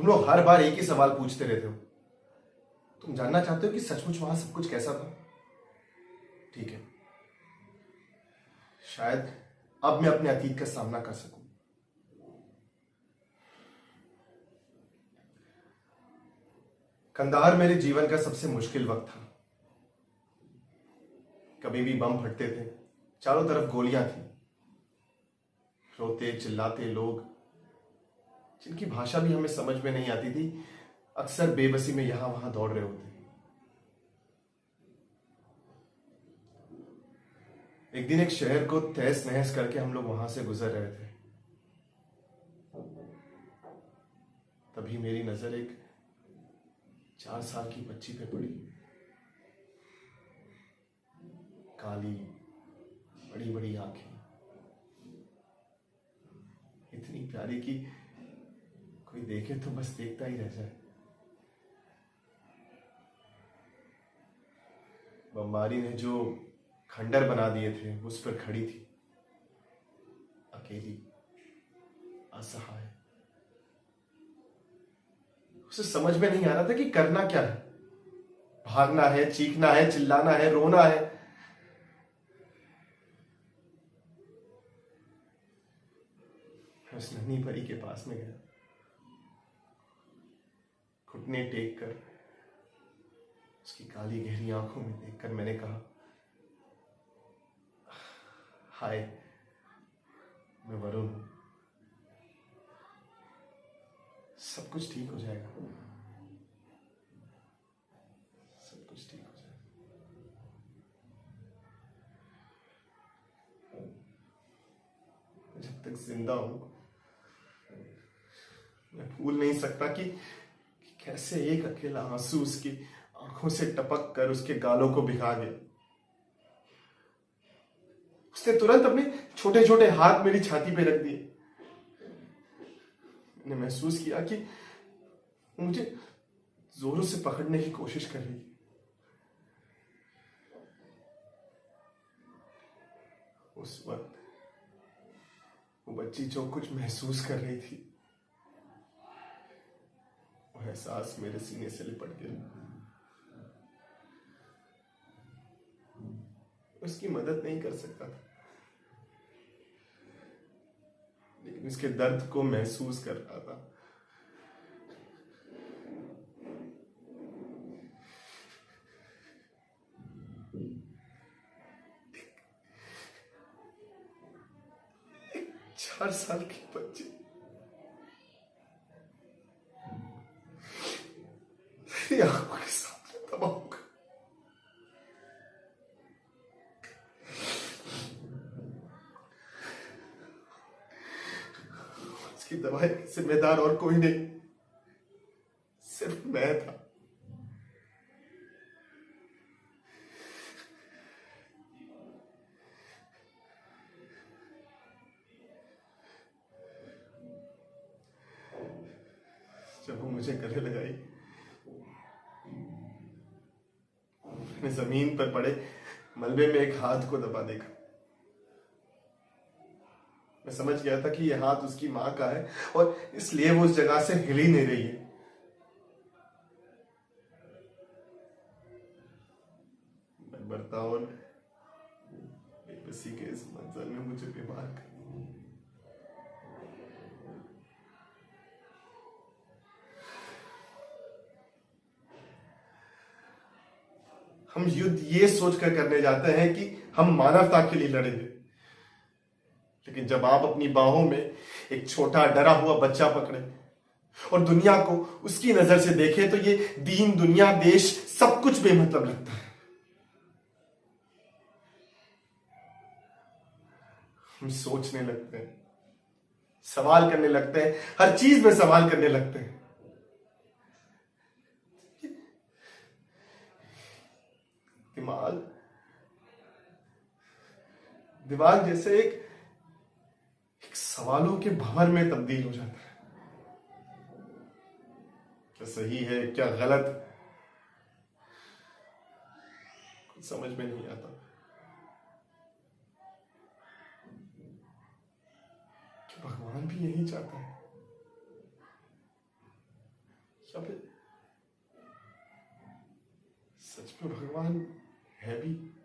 तुम लोग हर बार एक ही सवाल पूछते रहते हो। तुम जानना चाहते हो कि सचमुच वहां सब कुछ कैसा था? ठीक है, शायद अब मैं अपने अतीत का सामना कर सकूं। कंधार मेरे जीवन का सबसे मुश्किल वक्त था। कभी भी बम फटते थे, चारों तरफ गोलियां थी, रोते चिल्लाते लोग जिनकी भाषा भी हमें समझ में नहीं आती थी, अक्सर बेबसी में यहां वहां दौड़ रहे होते। एक दिन एक शहर को तहस नहस करके हम लोग वहां से गुजर रहे थे। तभी मेरी नजर एक 4 साल की बच्ची पे पड़ी। काली बड़ी बड़ी आंखें, इतनी प्यारी कि कोई देखे तो बस देखता ही रह जाए। बमबारी ने जो खंडर बना दिए थे उस पर खड़ी थी, अकेली, असहाय। उसे समझ में नहीं आ रहा था कि करना क्या है। भागना है, चीखना है, चिल्लाना है, रोना है। मैं उस नन्ही परी के पास में गया, घुटने टेक कर उसकी काली गहरी आंखों में देखकर मैंने कहा, हाय, मैं वरुण हूं। सब कुछ ठीक हो जाएगा, सब कुछ ठीक हो जाएगा। जब तक जिंदा हूं मैं भूल नहीं सकता कि कैसे एक अकेला आंसू उसकी आंखों से टपक कर उसके गालों को भिगा गया। उसने तुरंत अपने छोटे छोटे हाथ मेरी छाती पे रख दिए। मैंने महसूस किया कि मुझे जोरों से पकड़ने की कोशिश कर रही है। उस वक्त वो बच्ची जो कुछ महसूस कर रही थी, वो एहसास मेरे सीने से लिपट गया। उसकी मदद नहीं कर सकता था, लेकिन उसके दर्द को महसूस कर रहा था। एक 4 साल की बच्ची मेरी आंखों के सामने तबाह हो गई। उसकी दवाई का जिम्मेदार और कोई नहीं, सिर्फ मैं था। जब वो मुझे गले लगाई, मैंने जमीन पर पड़े मलबे में एक हाथ को दबा देखा। मैं समझ गया था कि यह हाथ उसकी मां का है और इसलिए वो उस जगह से हिल ही नहीं रही है। मैं मरता और बेबसी के इस मंजर में मुझे बीमार कर दिया। हम युद्ध ये सोचकर करने जाते हैं कि हम मानवता के लिए लड़ेंगे, लेकिन जब आप अपनी बाहों में एक छोटा डरा हुआ बच्चा पकड़े और दुनिया को उसकी नजर से देखें तो ये दीन, दुनिया, देश सब कुछ बेमतलब लगता है। हम सोचने लगते हैं, सवाल करने लगते हैं, हर चीज में सवाल करने लगते हैं। दिमाग जैसे एक सवालों के भंवर में तब्दील हो जाता है। क्या सही है, क्या गलत, कुछ समझ में नहीं आता। कि भगवान भी यही चाहता है। या फिर सच में भगवान है भी?